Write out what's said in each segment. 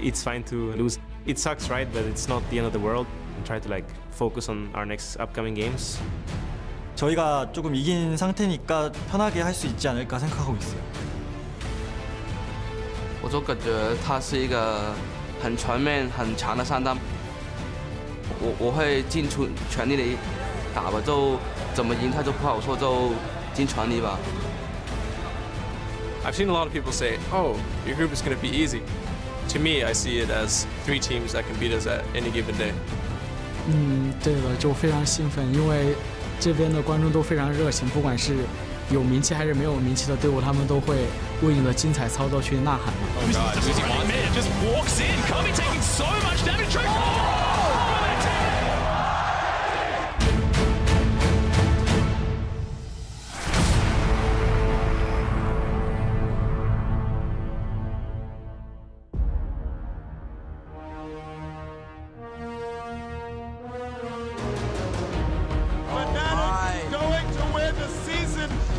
it's fine to lose. It sucks, right? But it's not the end of the world. And try to like focus on our next upcoming games. 저희가 조금 이긴 상태니까 편하게 할 수 있지 않을까 생각하고 있어요. 我就感觉他是一个很全面、很强的三单。我会尽出全力的打吧，就怎么赢他就不好说，就尽全力吧。I've seen a lot of people say, "Oh, your group is going to be easy." To me, I see it as 3 teams that can beat us at any given day. 对了，就非常兴奋，因为这边的观众都非常热情，不管是有名气还是没有名气的队伍，他们都会为你的精彩操作去呐喊嘛。Oh God! Just walks in. Kobe taking so much damage.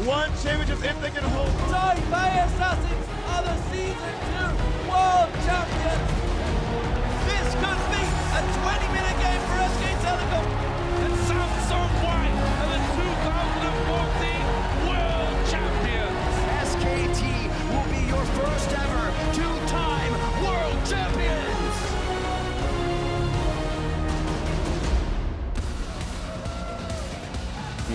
One championship if they can hold. Senpai Assassins are the Season 2 World Champions! This could be a 20-minute game for SK Telecom. And Samsung White are the 2014 World Champions! SKT will be your first ever 2-time World Champions!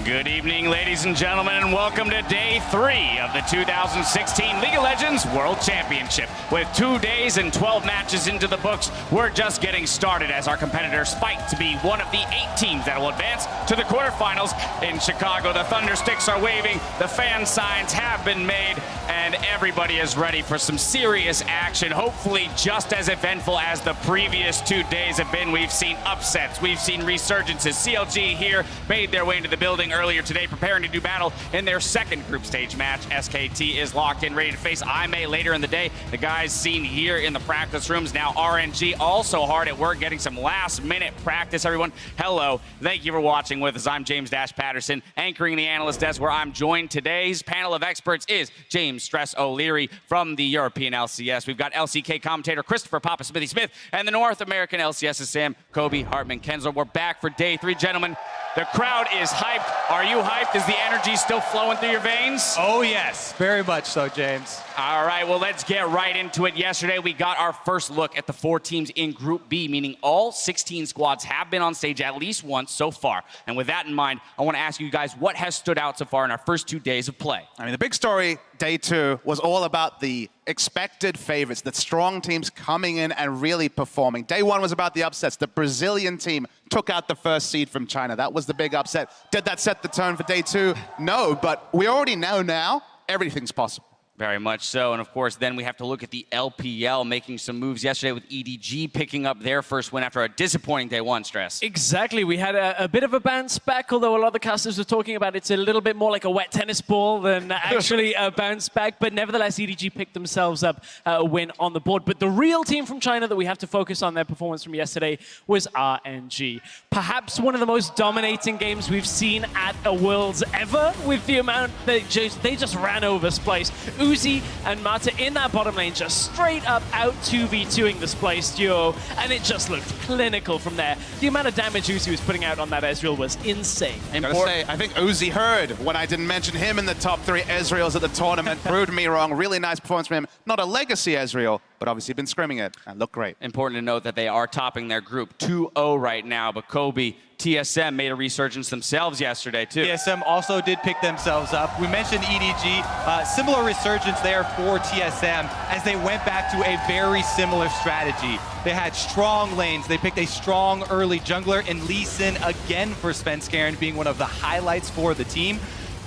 Good evening, ladies and gentlemen, and welcome to Day 3 of the 2016 League of Legends World Championship. With 2 days and 12 matches into the books, we're just getting started as our competitors fight to be one of the 8 teams that will advance to the quarterfinals. In Chicago, the Thunder Sticks are waving, the fan signs have been made, and everybody is ready for some serious action, hopefully just as eventful as the previous 2 days have been. We've seen upsets, we've seen resurgences. CLG here made their way into the building earlier today, preparing to do battle in their second group stage match. SKT is locked in, ready to face IMA later in the day. The guys seen here in the practice rooms. Now RNG also hard at work, getting some last-minute practice. Everyone, hello. Thank you for watching with us. I'm James Dash Patterson, anchoring the analyst desk, where I'm joined. Today's panel of experts is James Stress O'Leary from the European LCS. We've got LCK commentator Christopher Papa Smithy Smith and the North American LCS's Sam Kobe Hartman Kensler. We're back for Day 3, gentlemen. The crowd is hyped. Are you hyped? Is the energy still flowing through your veins? Oh, yes. Very much so, James. All right, well, let's get right into it. Yesterday, we got our first look at the 4 teams in Group B, meaning all 16 squads have been on stage at least once so far. And with that in mind, I want to ask you guys what has stood out so far in our first 2 days of play. I mean, the big story, Day 2, was all about the expected favorites, the strong teams coming in and really performing. Day 1 was about the upsets. The Brazilian team took out the first seed from China. That was the big upset. Did that set the tone for Day 2? No, but we already know now everything's possible. Very much so, and of course, then we have to look at the LPL making some moves yesterday with EDG picking up their first win after a disappointing Day 1, Stress. Exactly, we had a bit of a bounce back, although a lot of the casters were talking about it's a little bit more like a wet tennis ball than actually a bounce back, but nevertheless, EDG picked themselves up a win on the board. But the real team from China that we have to focus on their performance from yesterday was RNG. Perhaps one of the most dominating games we've seen at a Worlds ever, with the amount they just ran over Splice. Uzi and Mata in that bottom lane just straight up out 2v2ing the Splice duo, and it just looked clinical from there. The amount of damage Uzi was putting out on that Ezreal was insane. I gotta say, I think Uzi heard when I didn't mention him in the top 3 Ezreals at the tournament. Proved me wrong. Really nice performance from him. Not a legacy Ezreal, but obviously been scrimming it and looked great. Important to note that they are topping their group 2-0 right now, but Kobe, TSM made a resurgence themselves yesterday, too. TSM also did pick themselves up. We mentioned EDG, similar resurgence there for TSM as they went back to a very similar strategy. They had strong lanes. They picked a strong early jungler in Lee Sin again for Svenskeren, being one of the highlights for the team.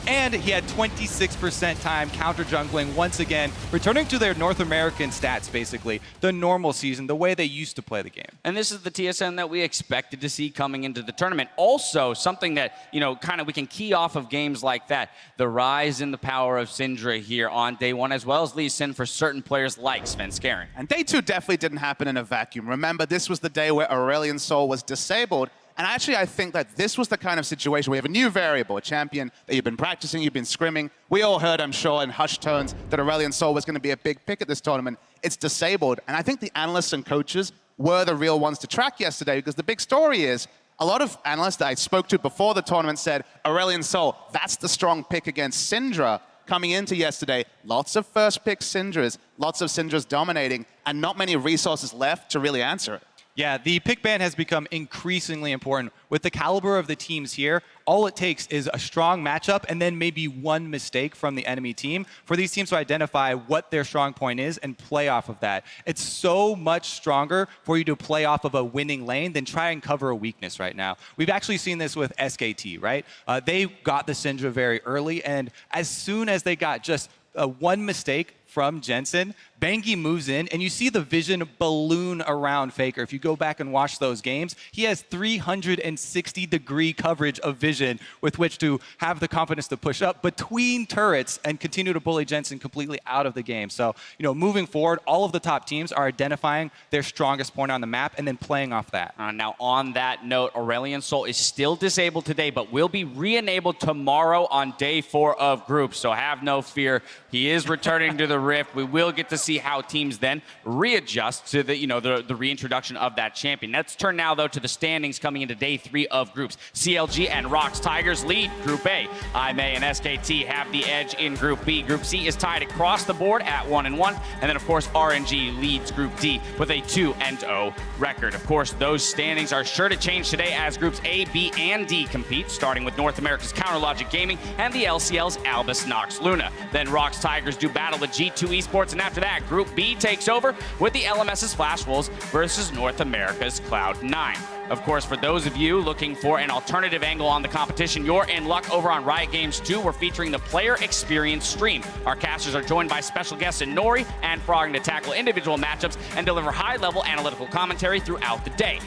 And he had 26% time counter-jungling once again, returning to their North American stats, basically, the normal season, the way they used to play the game. And this is the TSM that we expected to see coming into the tournament. Also, something that, you know, kind of we can key off of games like that, the rise in the power of Syndra here on Day 1, as well as Lee Sin for certain players like Svenskeren. And Day 2 definitely didn't happen in a vacuum. Remember, this was the day where Aurelion Sol was disabled, And actually, I think that this was the kind of situation where you have a new variable, a champion that you've been practicing, you've been scrimming. We all heard, I'm sure, in hushed tones that Aurelion Sol was going to be a big pick at this tournament. It's disabled. And I think the analysts and coaches were the real ones to track yesterday, because the big story is a lot of analysts that I spoke to before the tournament said, Aurelion Sol, that's the strong pick against Syndra. Coming into yesterday, lots of first pick Syndras, lots of Syndras dominating, and not many resources left to really answer it. Yeah, the pick ban has become increasingly important. With the caliber of the teams here, all it takes is a strong matchup and then maybe one mistake from the enemy team for these teams to identify what their strong point is and play off of that. It's so much stronger for you to play off of a winning lane than try and cover a weakness right now. We've actually seen this with SKT, right? They got the Syndra very early, and as soon as they got just one mistake from Jensen, Bengi moves in, and you see the vision balloon around Faker. If you go back and watch those games, he has 360-degree coverage of vision with which to have the confidence to push up between turrets and continue to bully Jensen completely out of the game. So, moving forward, all of the top teams are identifying their strongest point on the map and then playing off that. Now, on that note, Aurelion Sol is still disabled today, but will be re-enabled tomorrow on day 4 of groups. So have no fear. He is returning to the Rift. We will get to see how teams then readjust to the reintroduction of that champion. Let's turn now, though, to the standings coming into day 3 of groups. CLG and ROX Tigers lead Group A. IMA and SKT have the edge in Group B. Group C is tied across the board at 1-1. And then, of course, RNG leads Group D with a 2-0 record. Of course, those standings are sure to change today as Groups A, B, and D compete, starting with North America's Counterlogic Gaming and the LCL's Albus Nox Luna. Then ROX Tigers do battle with G2 Esports, and after that, Group B takes over with the LMS's Flash Wolves versus North America's Cloud9. Of course, for those of you looking for an alternative angle on the competition, you're in luck. Over on Riot Games 2, we're featuring the Player Experience stream. Our casters are joined by special guests in Nori and Frog to tackle individual matchups and deliver high-level analytical commentary throughout the day.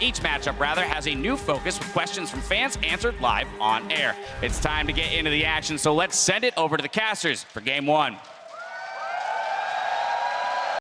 Each matchup, has a new focus with questions from fans answered live on air. It's time to get into the action, so let's send it over to the casters for Game 1.